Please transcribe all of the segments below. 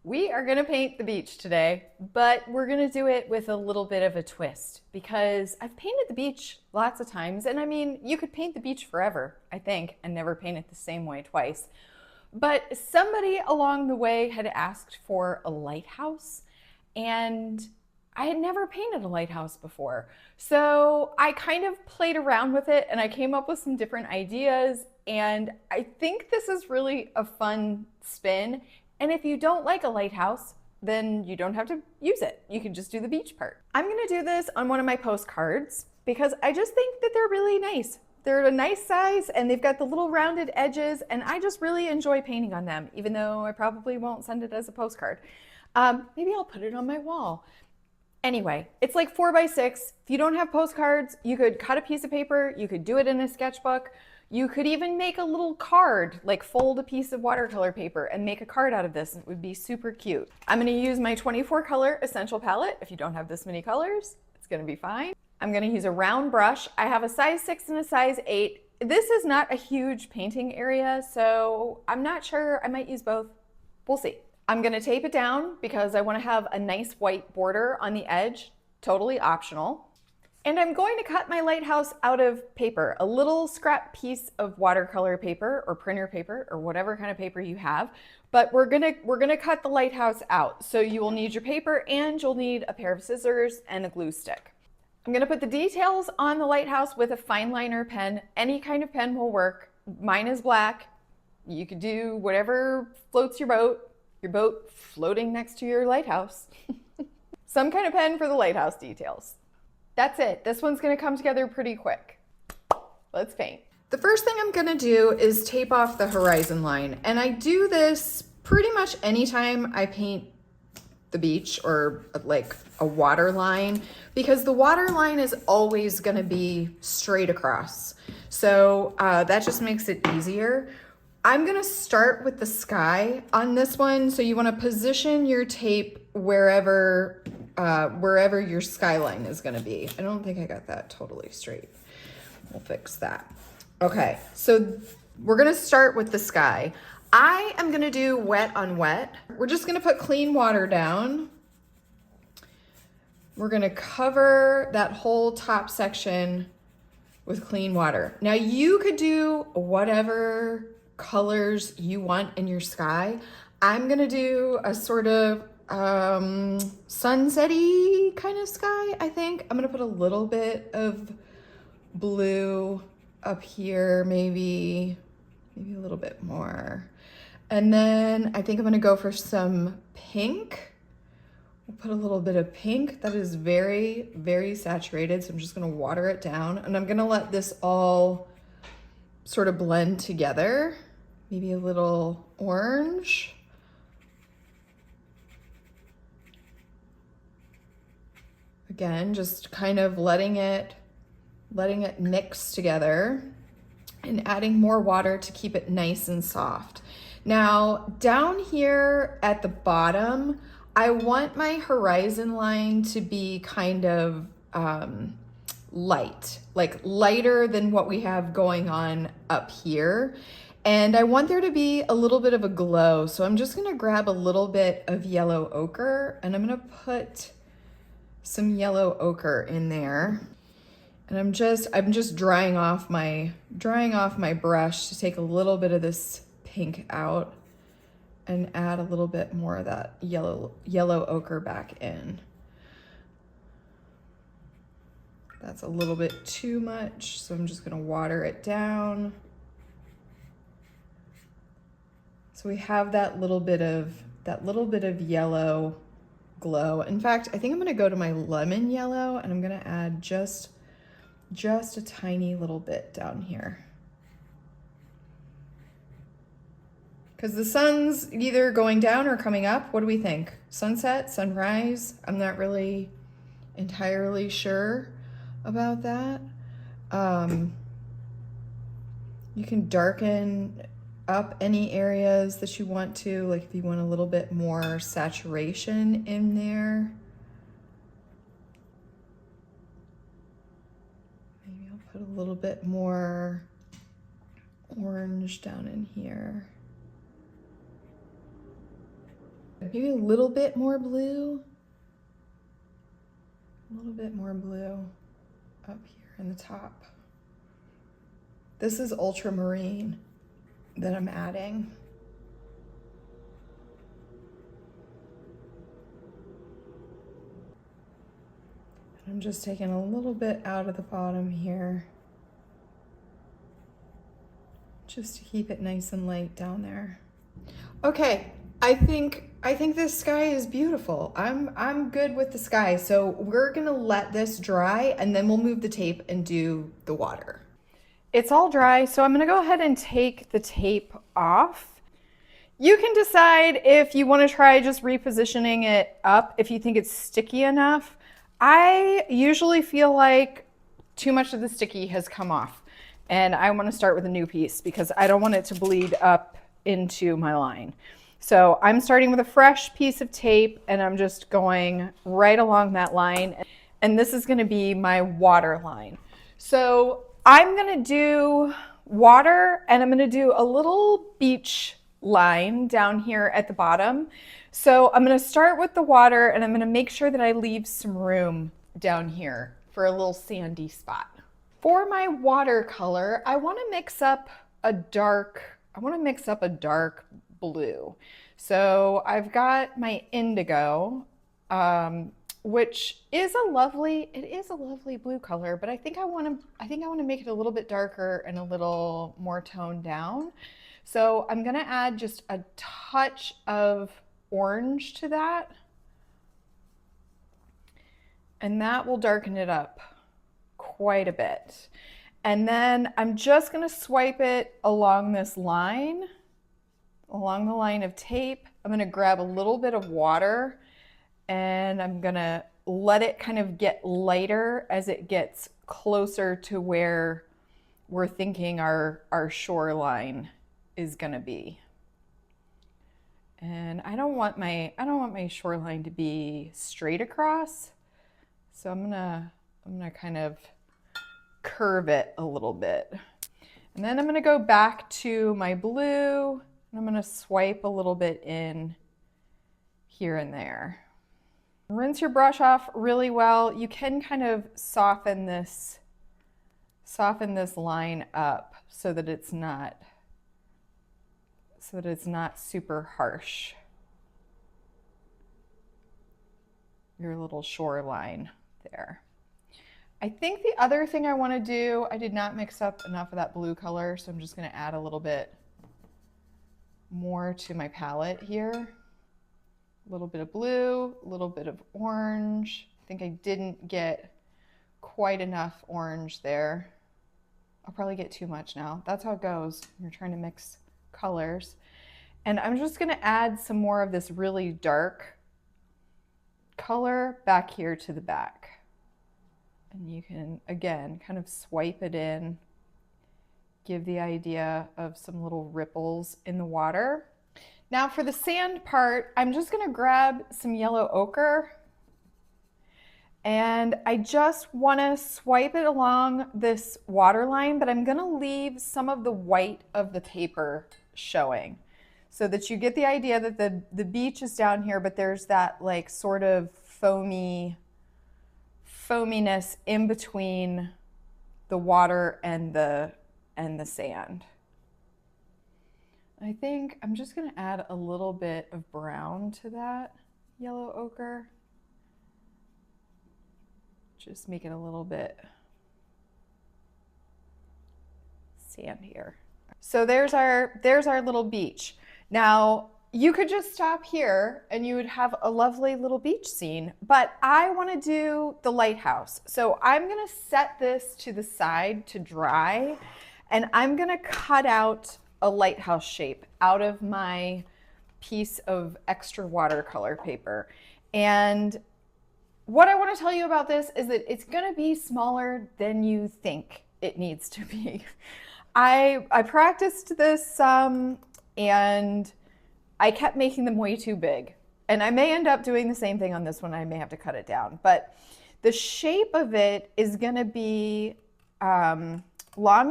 We are gonna paint the beach today, but we're gonna do it with a little bit of a twist because I've painted the beach lots of times, and I mean, you could paint the beach forever, I think, and never paint it the same way twice. But somebody along the way had asked for a lighthouse, and I had never painted a lighthouse before. So I kind of played around with it and I came up with some different ideas. And I think this is really a fun spin. And if you don't like a lighthouse, then you don't have to use it. You can just do the beach part. I'm gonna do this on one of my postcards because I just think that they're really nice. They're a nice size and they've got the little rounded edges, and I just really enjoy painting on them, even though I probably won't send it as a postcard. Maybe I'll put it on my wall. Anyway, it's like 4x6. If you don't have postcards, you could cut a piece of paper, you could do it in a sketchbook. You could even make a little card, like fold a piece of watercolor paper and make a card out of this. It would be super cute. I'm gonna use my 24 color essential palette. If you don't have this many colors, it's gonna be fine. I'm gonna use a round brush. I have a size 6 and a size 8. This is not a huge painting area, so I'm not sure. I might use both. We'll see. I'm gonna tape it down because I wanna have a nice white border on the edge, totally optional. And I'm going to cut my lighthouse out of paper, a little scrap piece of watercolor paper or printer paper or whatever kind of paper you have. But we're gonna cut the lighthouse out. So you will need your paper and you'll need a pair of scissors and a glue stick. I'm gonna put the details on the lighthouse with a fine liner pen. Any kind of pen will work. Mine is black. You could do whatever floats your boat floating next to your lighthouse. Some kind of pen for the lighthouse details. That's it. This one's gonna come together pretty quick. Let's paint. The first thing I'm gonna do is tape off the horizon line. And I do this pretty much anytime I paint the beach or like a water line, because the water line is always gonna be straight across. So that just makes it easier. I'm gonna start with the sky on this one. So you wanna position your tape wherever your skyline is gonna be. I don't think I got that totally straight. We'll fix that. Okay, so we're gonna start with the sky. I am gonna do wet on wet. We're just gonna put clean water down. We're gonna cover that whole top section with clean water. Now you could do whatever colors you want in your sky. I'm gonna do a sort of sunset-y kind of sky, I think. I'm gonna put a little bit of blue up here, maybe a little bit more. And then I think I'm gonna go for some pink. We'll put a little bit of pink. That is very, very saturated, so I'm just gonna water it down. And I'm gonna let this all sort of blend together. Maybe a little orange. Again, just kind of letting it mix together and adding more water to keep it nice and soft. Now, down here at the bottom, I want my horizon line to be kind of light, like lighter than what we have going on up here. And I want there to be a little bit of a glow. So I'm just gonna grab a little bit of yellow ochre and I'm gonna put some yellow ochre in there. And I'm just drying off my brush to take a little bit of this pink out and add a little bit more of that yellow ochre back in. That's a little bit too much, so I'm just gonna water it down. So we have that little bit of yellow glow. In fact, I think I'm gonna go to my lemon yellow and I'm gonna add just a tiny little bit down here. Because the sun's either going down or coming up. What do we think? Sunset, sunrise? I'm not really entirely sure about that. You can darken up any areas that you want to, like if you want a little bit more saturation in there. Maybe I'll put a little bit more orange down in here. Maybe a little bit more blue. A little bit more blue up here in the top. This is ultramarine that I'm adding. I'm just taking a little bit out of the bottom here, just to keep it nice and light down there. Okay, I think this sky is beautiful. I'm good with the sky. So we're gonna let this dry and then we'll move the tape and do the water. It's all dry, so I'm gonna go ahead and take the tape off. You can decide if you wanna try just repositioning it up if you think it's sticky enough. I usually feel like too much of the sticky has come off and I wanna start with a new piece because I don't want it to bleed up into my line. So I'm starting with a fresh piece of tape and I'm just going right along that line. And this is gonna be my water line. So I'm gonna do water and I'm gonna do a little beach line down here at the bottom. So I'm gonna start with the water and I'm gonna make sure that I leave some room down here for a little sandy spot. For my watercolor, I wanna mix up a dark blue. So I've got my indigo, which is a lovely blue color, but I think I want to make it a little bit darker and a little more toned down. So I'm going to add just a touch of orange to that. And that will darken it up quite a bit. And then I'm just going to swipe it along this line, along the line of tape. I'm going to grab a little bit of water and I'm going to let it kind of get lighter as it gets closer to where we're thinking our shoreline is going to be. And I don't want my shoreline to be straight across. So I'm going to kind of curve it a little bit. And then I'm going to go back to my blue and I'm going to swipe a little bit in here and there. Rinse your brush off really well. You can kind of soften this line up so that it's not super harsh. Your little shoreline there. I think the other thing I want to do, I did not mix up enough of that blue color, so I'm just going to add a little bit more to my palette here. A little bit of blue, a little bit of orange. I think I didn't get quite enough orange there. I'll probably get too much now. That's how it goes when you're trying to mix colors. And I'm just going to add some more of this really dark color back here to the back. And you can, again, kind of swipe it in, give the idea of some little ripples in the water. Now for the sand part, I'm just going to grab some yellow ochre and I just want to swipe it along this water line, but I'm going to leave some of the white of the paper showing so that you get the idea that the beach is down here, but there's that like sort of foaminess in between the water and the sand. I think I'm just going to add a little bit of brown to that yellow ochre. Just make it a little bit sandier. So there's our little beach. Now you could just stop here and you would have a lovely little beach scene, but I want to do the lighthouse. So I'm going to set this to the side to dry and I'm going to cut out a lighthouse shape out of my piece of extra watercolor paper. And what I want to tell you about this is that it's going to be smaller than you think it needs to be. I practiced this some and I kept making them way too big. And I may end up doing the same thing on this one. I may have to cut it down. But the shape of it is going to be long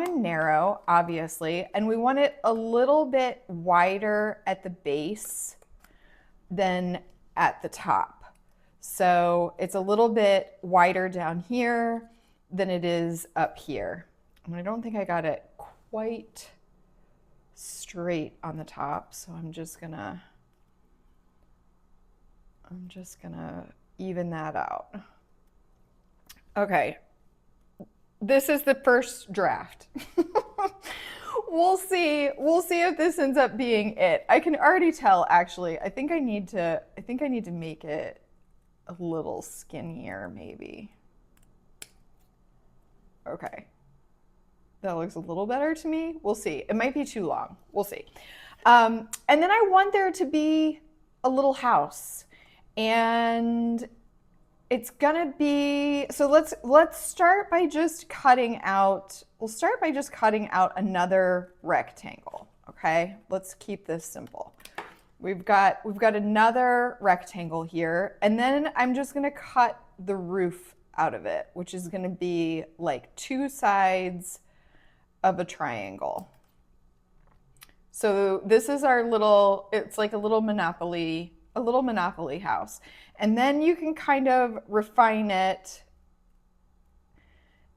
and narrow, obviously. And we want it a little bit wider at the base than at the top. So it's a little bit wider down here than it is up here. And I don't think I got it quite straight on the top, so I'm just gonna even that out. Okay, this is the first draft. We'll see if this ends up being it. I can already tell, actually. I think I need to make it a little skinnier, maybe. Okay. That looks a little better to me. We'll see. It might be too long. We'll see. And then I want there to be a little house. And it's gonna be, so let's start by just cutting out, we'll start by just cutting out another rectangle, okay? Let's keep this simple. We've got another rectangle here, and then I'm just gonna cut the roof out of it, which is gonna be like 2 sides of a triangle. So this is our little, it's like a little Monopoly house. And then you can kind of refine it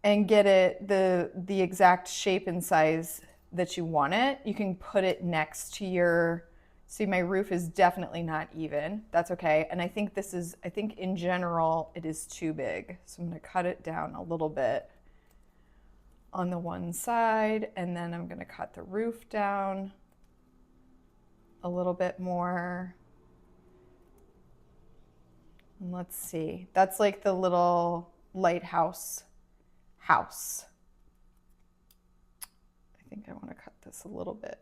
and get it the exact shape and size that you want it. You can put it next to your, see, my roof is definitely not even. That's okay. And I think in general it is too big. So I'm gonna cut it down a little bit on the one side, and then I'm gonna cut the roof down a little bit more. And let's see, that's like the little lighthouse house. I think I want to cut this a little bit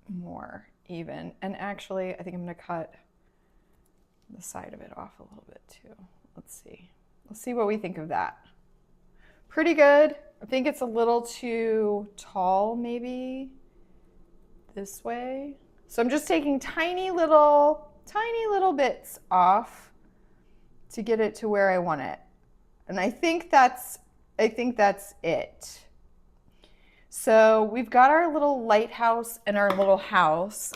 more even. And actually, I think I'm going to cut the side of it off a little bit too. Let's see what we think of that. Pretty good. I think it's a little too tall, maybe this way. So I'm just taking tiny little bits off to get it to where I want it. And I think that's it. So we've got our little lighthouse and our little house.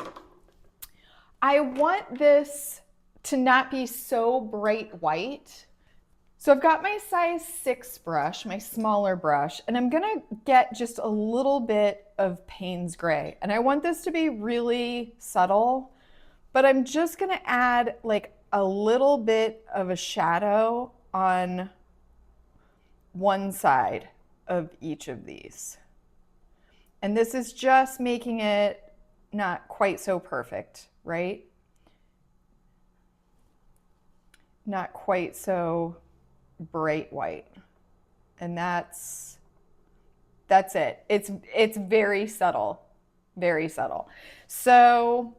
I want this to not be so bright white. So I've got my size 6 brush, my smaller brush, and I'm gonna get just a little bit of Payne's gray. And I want this to be really subtle, but I'm just gonna add like a little bit of a shadow on one side of each of these. And this is just making it not quite so perfect, right? Not quite so bright white. And that's it. It's very subtle, very subtle. So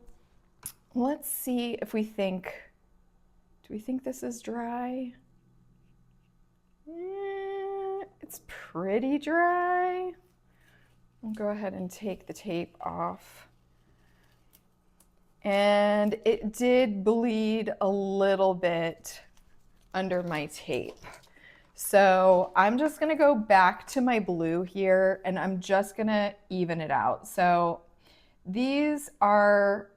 let's see if we think, do we think this is dry? It's pretty dry. I'll go ahead and take the tape off. And it did bleed a little bit under my tape. So I'm just gonna go back to my blue here and I'm just gonna even it out. So these are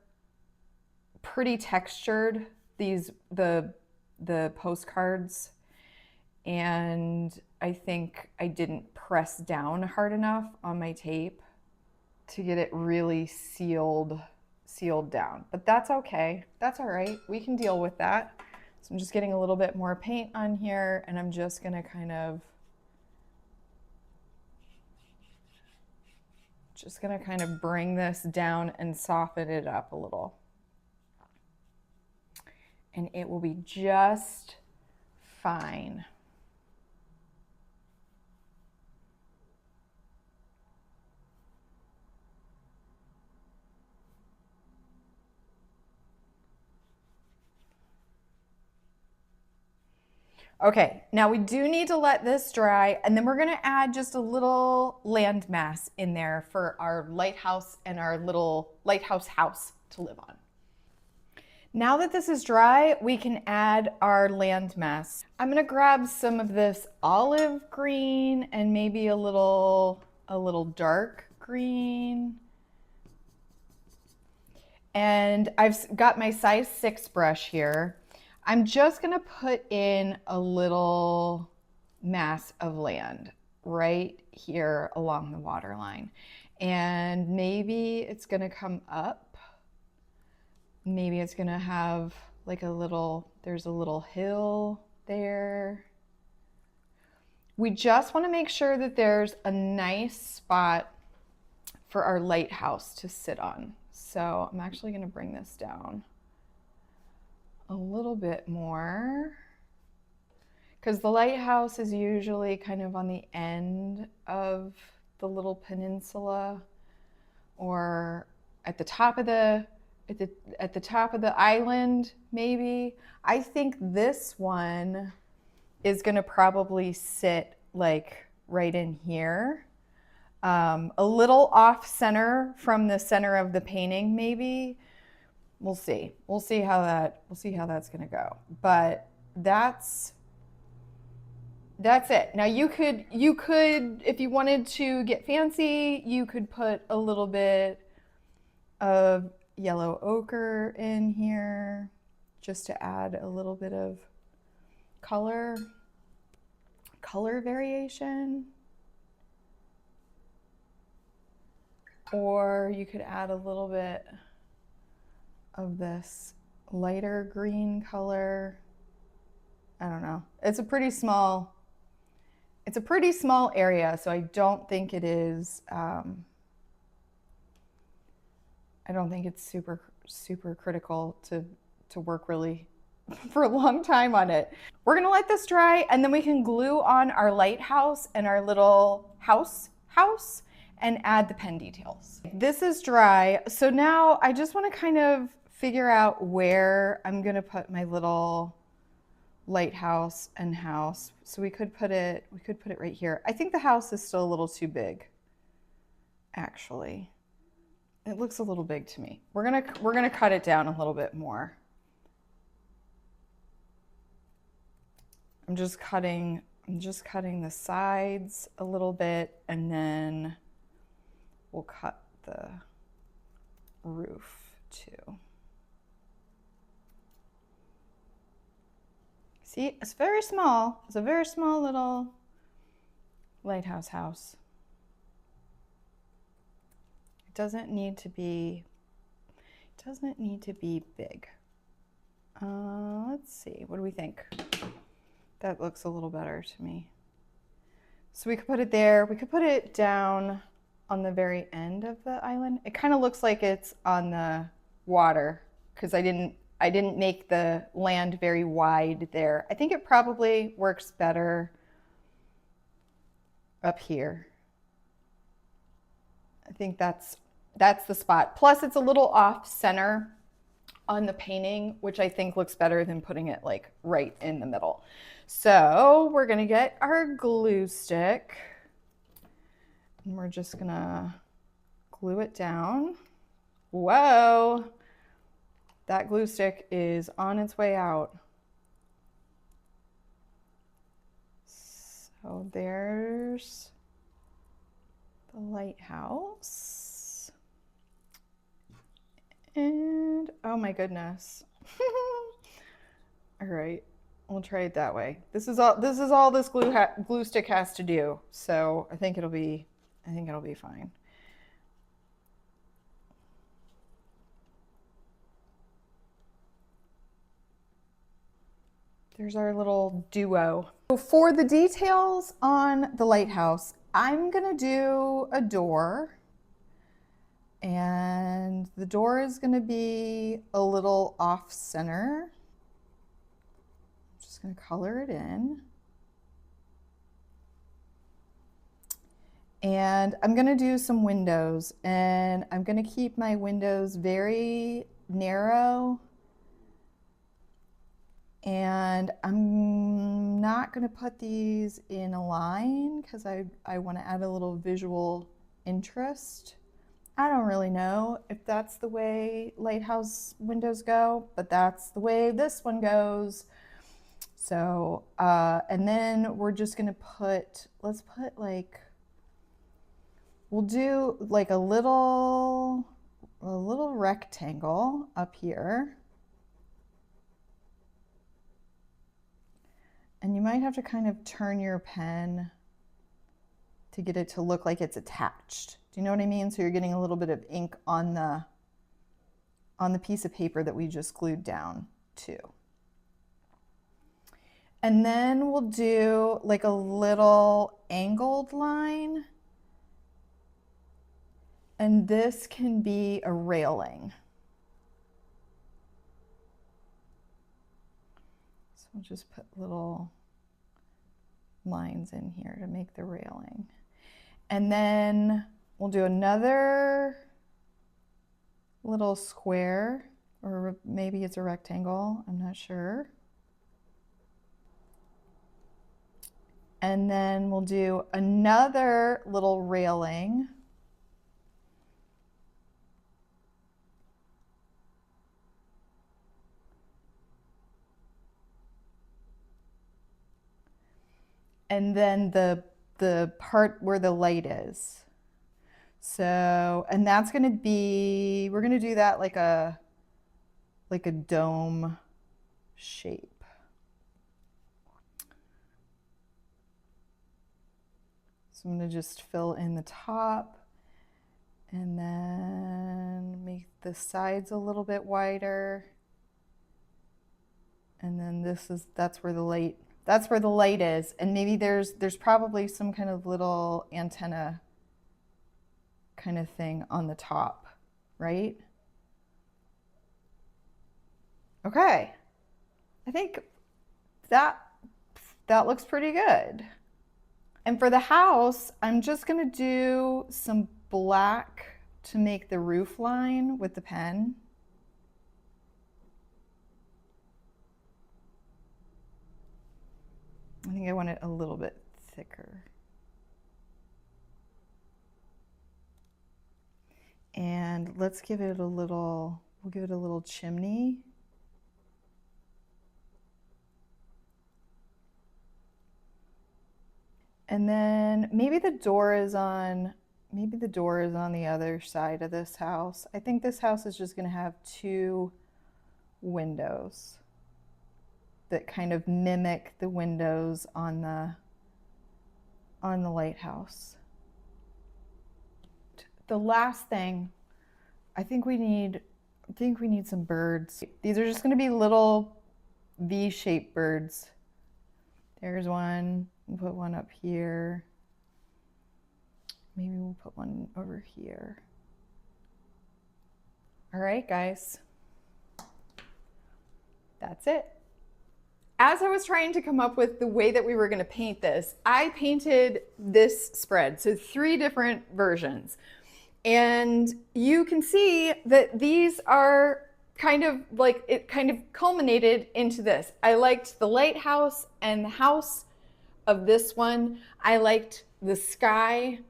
pretty textured, the postcards, and I think I didn't press down hard enough on my tape to get it really sealed down. But that's okay. That's all right. We can deal with that. So I'm just getting a little bit more paint on here, and I'm just gonna kind of bring this down and soften it up a little. And it will be just fine. Okay, now we do need to let this dry, and then we're gonna add just a little landmass in there for our lighthouse and our little lighthouse house to live on. Now that this is dry, we can add our landmass. I'm gonna grab some of this olive green and maybe a little dark green. And I've got my size 6 brush here. I'm just gonna put in a little mass of land right here along the water line. And maybe it's gonna come up. Maybe it's gonna have like there's a little hill there. We just wanna make sure that there's a nice spot for our lighthouse to sit on. So I'm actually gonna bring this down a little bit more because the lighthouse is usually kind of on the end of the little peninsula or at the top of the island, maybe. I think this one is gonna probably sit like right in here. A little off center from the center of the painting, maybe. We'll see. We'll see how that's gonna go. But that's it. Now you could, if you wanted to get fancy, you could put a little bit of yellow ochre in here just to add a little bit of color variation. Or you could add a little bit of this lighter green color. I don't know. It's a pretty small area, so I don't think it is, I don't think it's super critical to work really for a long time on it. We're gonna let this dry and then we can glue on our lighthouse and our little house and add the pen details. This is dry, so now I just want to kind of figure out where I'm gonna put my little lighthouse and house. So we could put it right here. I think the house is still a little too big, actually. It looks a little big to me. We're gonna cut it down a little bit more. I'm just cutting the sides a little bit, and then we'll cut the roof too. See, it's very small. It's a very small little lighthouse house. It doesn't need to be big. Let's see, what do we think? That looks a little better to me. So we could put it there. We could put it down on the very end of the island. It kind of looks like it's on the water because I didn't make the land very wide there. I think it probably works better up here. I think that's the spot. Plus it's a little off center on the painting, which I think looks better than putting it like right in the middle. So we're gonna get our glue stick and we're just gonna glue it down. Whoa, that glue stick is on its way out. So there's the lighthouse. And oh my goodness. All right, we'll try it that way. This is all this glue stick has to do. So I think it'll be fine. There's our little duo. So for the details on the lighthouse, I'm gonna do a door. And the door is gonna be a little off center. I'm just gonna color it in. And I'm gonna do some windows, and I'm gonna keep my windows very narrow. And I'm not gonna put these in a line because I wanna add a little visual interest. I don't really know if that's the way lighthouse windows go, but that's the way this one goes. So, and then we're just gonna let's put like, we'll do like a little a little rectangle up here. And you might have to kind of turn your pen to get it to look like it's attached. Do you know what I mean? So you're getting a little bit of ink on the piece of paper that we just glued down too. And then we'll do like a little angled line. And this can be a railing. So we'll just put little lines in here to make the railing. And then we'll do another little square, or maybe it's a rectangle, I'm not sure. And then we'll do another little railing. And then the part where the light is. So, and that's going to be, we're going to do that like a dome shape. So I'm going to just fill in the top and then make the sides a little bit wider. And then that's where the light is. And maybe there's probably some kind of little antenna kind of thing on the top, right? Okay. I think that looks pretty good. And for the house, I'm just going to do some black to make the roof line with the pen. I think I want it a little bit thicker. And let's give it we'll give it a little chimney. And then maybe the door is on the other side of this house. I think this house is just going to have 2 windows that kind of mimic the windows on the lighthouse. The last thing, I think we need some birds. These are just going to be little V-shaped birds. There's one. We'll put one up here. Maybe we'll put one over here. All right, guys. That's it. As I was trying to come up with the way that we were going to paint this, I painted this spread, so 3 different versions. And you can see that these are kind of like, it kind of culminated into this. I liked the lighthouse and the house of this one. I liked the sky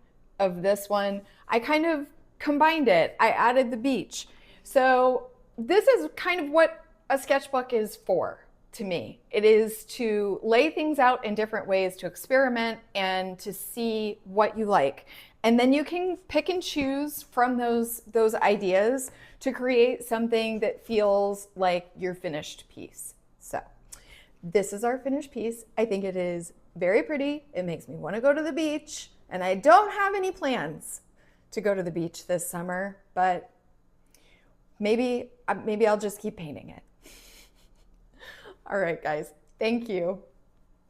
of this one. I kind of combined it. I added the beach. So this is kind of what a sketchbook is for. To me, it is to lay things out in different ways, to experiment and to see what you like. And then you can pick and choose from those ideas to create something that feels like your finished piece. So this is our finished piece. I think it is very pretty. It makes me want to go to the beach, and I don't have any plans to go to the beach this summer, but maybe I'll just keep painting it. All right, guys. Thank you.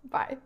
Bye.